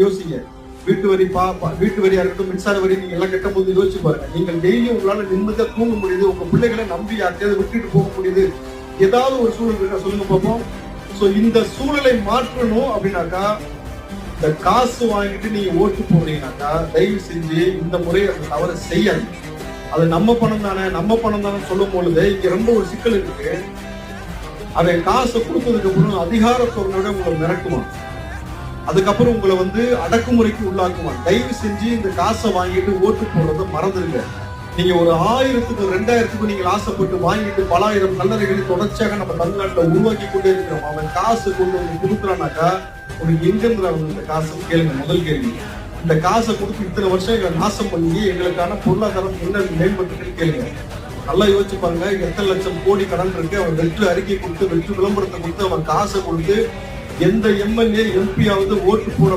யோசிங்க. வீட்டு வரியா இருக்கட்டும், மின்சார வரி நீங்க எல்லாம் கட்டும் போது யோசிச்சு பாருங்க. நீங்கள் டெய்லி உங்களால நிம்மதியா தூங்க முடியுது, உங்க பிள்ளைகளை நம்பி யார்ட்டையாவது விட்டுட்டு போக முடியுது, ஏதாவது ஒரு சூழல் இருக்கா சொல்லுங்க பார்ப்போம். சோ இந்த சூழலை மாற்றணும் அப்படின்னாக்கா, இந்த காசு வாங்கிட்டு நீங்க ஓட்டு போடுறீங்கன்னாக்கா தயவு செஞ்சு இந்த முறை அந்த தவறை செய்யாது. அது நம்ம பணம் தானே சொல்லும் பொழுது இங்க ரொம்ப ஒரு சிக்கல் இருக்கு. அதை காசை கொடுத்ததுக்கு அப்புறம் அதிகாரத்தோட உங்களை மிரட்டுவான். அதுக்கப்புறம் உங்களை அடக்குமுறைக்கு உள்ளாக்குவான். தயவு செஞ்சு இந்த காசை வாங்கிட்டு ஓட்டு போடுறத மறந்துருங்க. நீங்க ஒரு 1000க்கு 2000க்கு நீங்க ஆசைப்பட்டு வாங்கிட்டு பல ஆயிரம் கல்லறைகளை தொடர்ச்சியாக நம்ம தமிழ்நாட்டில் உருவாக்கி கொண்டே இருக்கிறோம். அவன் காசு கொண்டு வந்து கொடுக்குறானாக்கா உனக்கு எங்க இருந்து அவங்க இந்த காசை கேளுங்க. முதல் கேள்வி, இந்த காசை கொடுத்து இத்தனை வருஷம் எங்களை நாசம் பண்ணி எங்களுக்கான பொருளாதாரம் என்ன மேம்பட்டுன்னு கேளுங்க. நல்லா யோசிச்சு பாருங்க. எத்தனை லட்சம் கோடி கடன் இருக்கு. அவன் வெற்று அறிக்கை கொடுத்து, வெற்று விளம்பரத்தை கொடுத்து, அவன் காசை கொடுத்து எந்த எம்எல்ஏ எம்பியாவது ஓட்டு போட